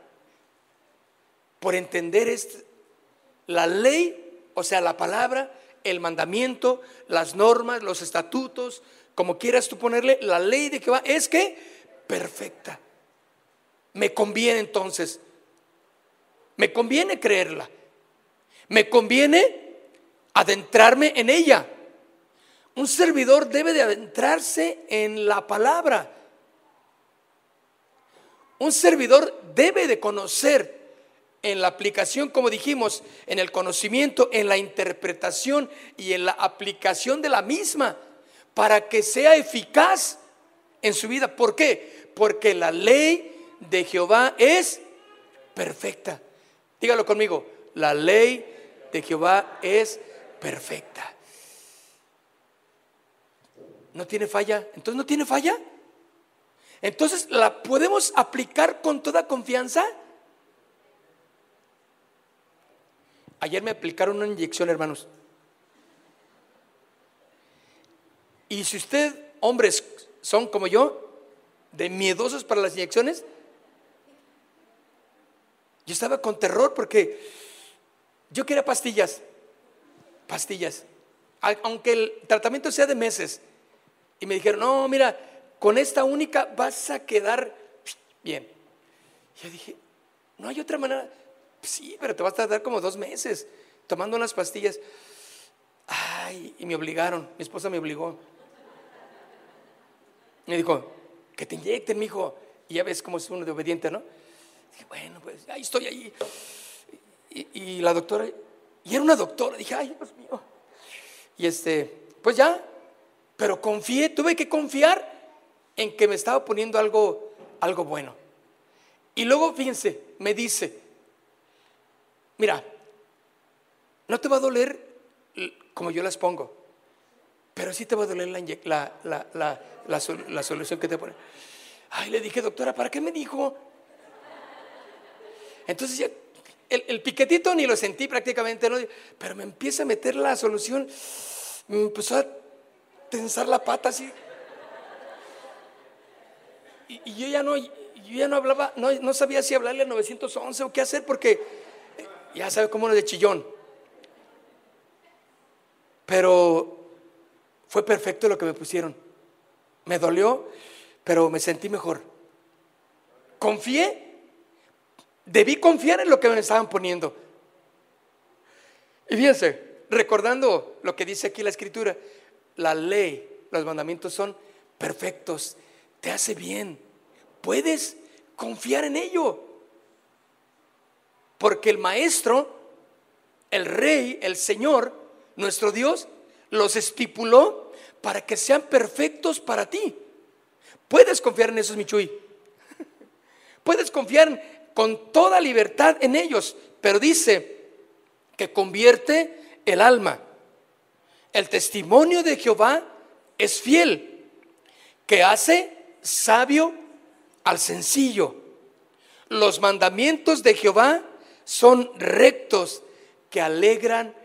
por entender la ley, o sea, la palabra, el mandamiento, las normas, los estatutos, como quieras tú ponerle. La ley de Jehová es ¿qué? Perfecta. Me conviene entonces, me conviene creerla, me conviene adentrarme en ella. un servidor debe de adentrarse en la palabra. Un servidor debe de conocer en la aplicación, como dijimos, en el conocimiento, en la interpretación y en la aplicación de la misma, para que sea eficaz en su vida. ¿Por qué? Porque la ley de Jehová es perfecta. Dígalo conmigo, la ley de Jehová es perfecta. ¿No tiene falla? Entonces, ¿no tiene falla? Entonces, ¿la podemos aplicar con toda confianza? Ayer me aplicaron una inyección, hermanos. Y si usted, hombres, son como yo, de miedosos para las inyecciones, yo estaba con terror porque yo quería pastillas, aunque el tratamiento sea de meses. Y me dijeron, no, mira, con esta única vas a quedar bien. Yo dije, no hay otra manera. Sí, pero te vas a tardar como 2 meses tomando unas pastillas. Ay, y me obligaron, mi esposa me obligó. Me dijo, que te inyecten, mijo. Y ya ves cómo es uno de obediente, ¿no? Dije, bueno, pues ahí estoy ahí. Y la doctora, y era una doctora. Dije, ay, Dios mío. Y pues ya, pero confié, tuve que confiar en que me estaba poniendo algo bueno. Y luego, fíjense, me dice, mira, no te va a doler como yo las pongo, pero sí te va a doler la solución que te pone. Ay, le dije, doctora, ¿para qué me dijo? Entonces ya, el piquetito ni lo sentí prácticamente, ¿no? Pero me empieza a meter la solución, me empezó a tensar la pata así. Y yo ya no hablaba, no sabía si hablarle al 911 o qué hacer, porque ya sabe cómo uno de chillón. Pero fue perfecto lo que me pusieron. Me dolió, pero me sentí mejor. Confié, debí confiar en lo que me estaban poniendo. Y fíjense, recordando lo que dice aquí la Escritura, la ley, los mandamientos son perfectos, te hace bien, puedes confiar en ello, porque el Maestro, el Rey, el Señor, nuestro Dios, los estipuló para que sean perfectos para ti. Puedes confiar en esos, Michuy. Puedes confiar con toda libertad en ellos, pero dice que convierte el alma. El testimonio de Jehová es fiel, que hace sabio al sencillo. Los mandamientos de Jehová son rectos, que alegran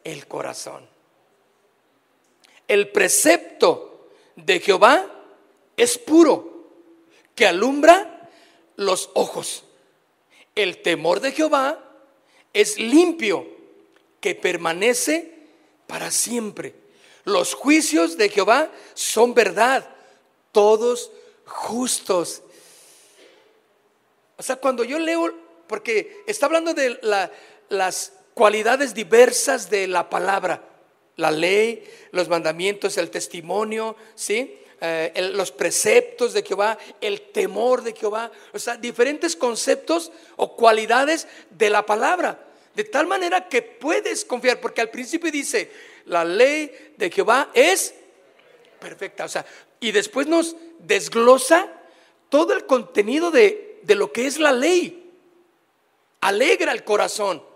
el corazón. El precepto de Jehová es puro, que alumbra los ojos. El temor de Jehová es limpio, que permanece para siempre. Los juicios de Jehová son verdad, todos justos. O sea, cuando yo leo, porque está hablando de las cualidades diversas de la palabra, la ley, los mandamientos, el testimonio, ¿sí? Los preceptos de Jehová, el temor de Jehová, o sea, diferentes conceptos o cualidades de la palabra, de tal manera que puedes confiar, porque al principio dice, la ley de Jehová es perfecta, o sea, y después nos desglosa todo el contenido de lo que es la ley. Alegra el corazón.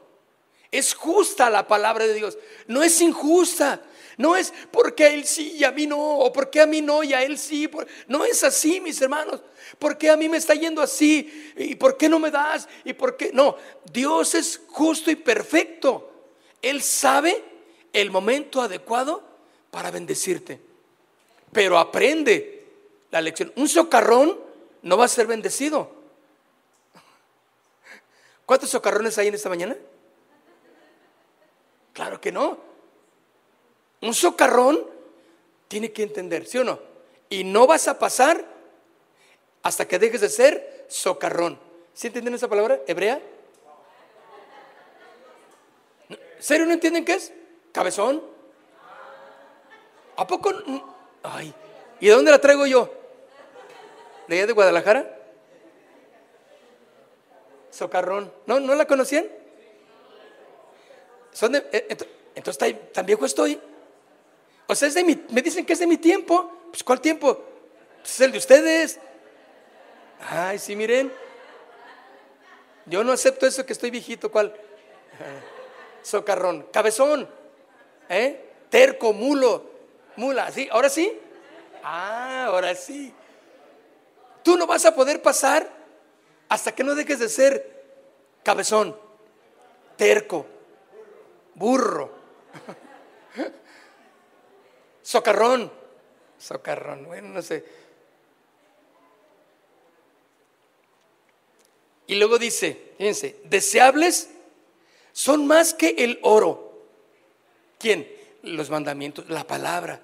Es justa la palabra de Dios, no es injusta. No es porque a él sí y a mí no, o porque a mí no y a él sí. No es así, mis hermanos. ¿Por qué a mí me está yendo así? ¿Y por qué no me das? ¿Y por qué? No, Dios es justo y perfecto. Él sabe el momento adecuado para bendecirte. Pero aprende la lección. Un socarrón no va a ser bendecido. ¿Cuántos socarrones hay en esta mañana? Claro que no. Un socarrón tiene que entender, ¿sí o no? Y no vas a pasar hasta que dejes de ser socarrón. ¿Sí entienden esa palabra hebrea? ¿Serio no entienden qué es? ¿Cabezón? ¿A poco? Ay, ¿y de dónde la traigo yo? ¿De allá de Guadalajara? Socarrón. ¿No la conocían? Entonces, ¿tan viejo estoy? O sea, me dicen que es de mi tiempo. Pues, ¿cuál tiempo? Pues es el de ustedes. Ay, sí, miren. Yo no acepto eso que estoy viejito. ¿Cuál? Socarrón. Cabezón. Terco, mula. ¿Sí? ¿Ahora sí? Ahora sí. Tú no vas a poder pasar hasta que no dejes de ser cabezón, terco, burro, socarrón, bueno, no sé. Y luego dice, fíjense, deseables son más que el oro. ¿Quién? Los mandamientos, la palabra.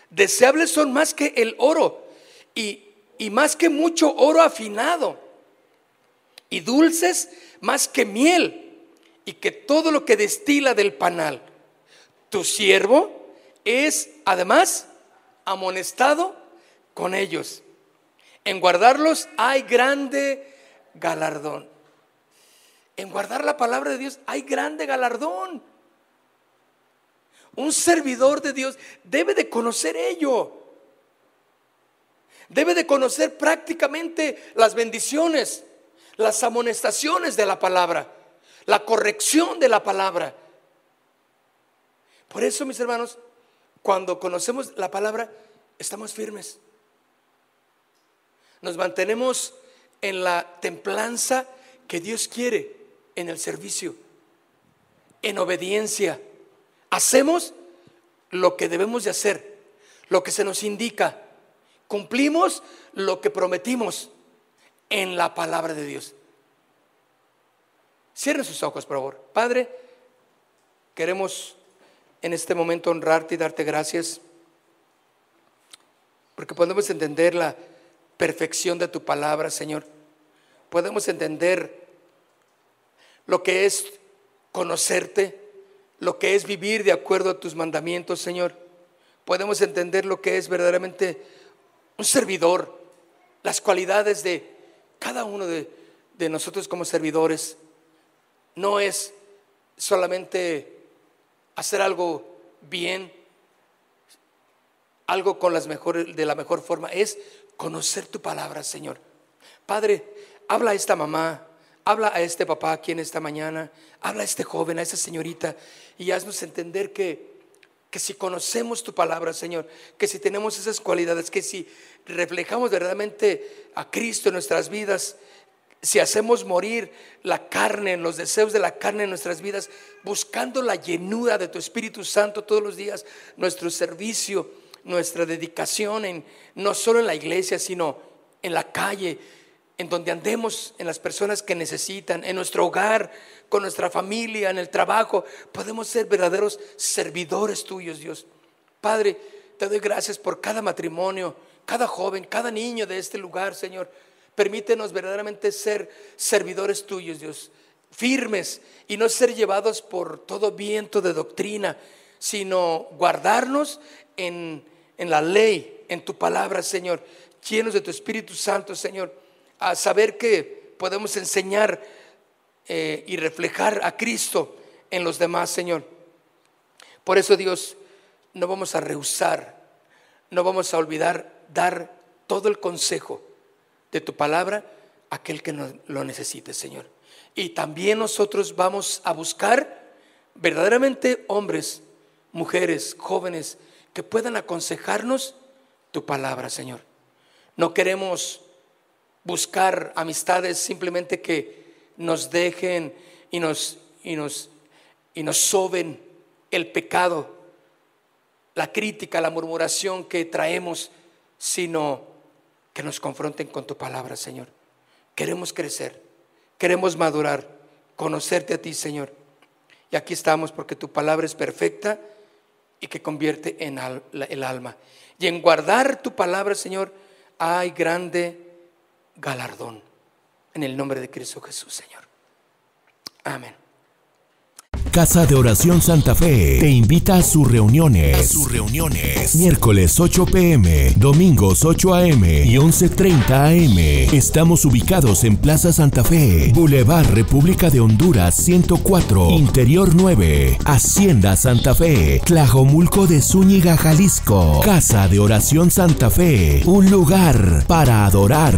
Deseables son más que el oro y más que mucho oro afinado, y dulces más que miel, y que todo lo que destila del panal. Tu siervo es además amonestado con ellos. En guardarlos hay grande galardón. En guardar la palabra de Dios hay grande galardón. Un servidor de Dios debe de conocer ello. Debe de conocer prácticamente las bendiciones, las amonestaciones de la palabra, la corrección de la palabra. Por eso, mis hermanos, cuando conocemos la palabra, estamos firmes. Nos mantenemos en la templanza que Dios quiere, en el servicio, en obediencia. Hacemos lo que debemos de hacer, lo que se nos indica. Cumplimos lo que prometimos en la palabra de Dios. Cierren sus ojos, por favor. Padre, queremos en este momento honrarte y darte gracias, porque podemos entender la perfección de tu palabra, Señor. Podemos entender lo que es conocerte, lo que es vivir de acuerdo a tus mandamientos, Señor. Podemos entender lo que es verdaderamente un servidor, las cualidades de cada uno de nosotros como servidores. No es solamente hacer algo bien, algo de la mejor forma, es conocer tu palabra, Señor. Padre, habla a esta mamá, habla a este papá aquí en esta mañana, habla a este joven, a esta señorita, y haznos entender que si conocemos tu palabra, Señor, que si tenemos esas cualidades, que si reflejamos verdaderamente a Cristo en nuestras vidas, si hacemos morir la carne, los deseos de la carne en nuestras vidas, buscando la llenura de tu Espíritu Santo todos los días, nuestro servicio, nuestra dedicación, no solo en la iglesia, sino en la calle, en donde andemos, en las personas que necesitan, en nuestro hogar, con nuestra familia, en el trabajo, podemos ser verdaderos servidores tuyos, Dios. Padre, te doy gracias por cada matrimonio, cada joven, cada niño de este lugar, Señor. Permítenos verdaderamente ser servidores tuyos, Dios, firmes, y no ser llevados por todo viento de doctrina, sino guardarnos en la ley, en tu palabra, Señor, llenos de tu Espíritu Santo, Señor, a saber que podemos enseñar y reflejar a Cristo en los demás, Señor. Por eso, Dios, no vamos a rehusar, no vamos a olvidar dar todo el consejo de tu palabra a aquel que lo necesite, Señor. Y también nosotros vamos a buscar verdaderamente hombres, mujeres, jóvenes que puedan aconsejarnos tu palabra, Señor. No queremos buscar amistades simplemente que nos dejen y nos soben el pecado, la crítica, la murmuración que traemos, sino que nos confronten con tu palabra, Señor. Queremos crecer, queremos madurar, conocerte a ti, Señor. Y aquí estamos porque tu palabra es perfecta y que convierte en el alma. Y en guardar tu palabra, Señor, hay grande galardón. En el nombre de Cristo Jesús, Señor. Amén. Casa de Oración Santa Fe te invita a sus reuniones. Miércoles 8 p.m., domingos 8 a.m. y 11:30 a.m. Estamos ubicados en Plaza Santa Fe, Boulevard República de Honduras 104, Interior 9, Hacienda Santa Fe, Tlajomulco de Zúñiga, Jalisco. Casa de Oración Santa Fe, un lugar para adorar.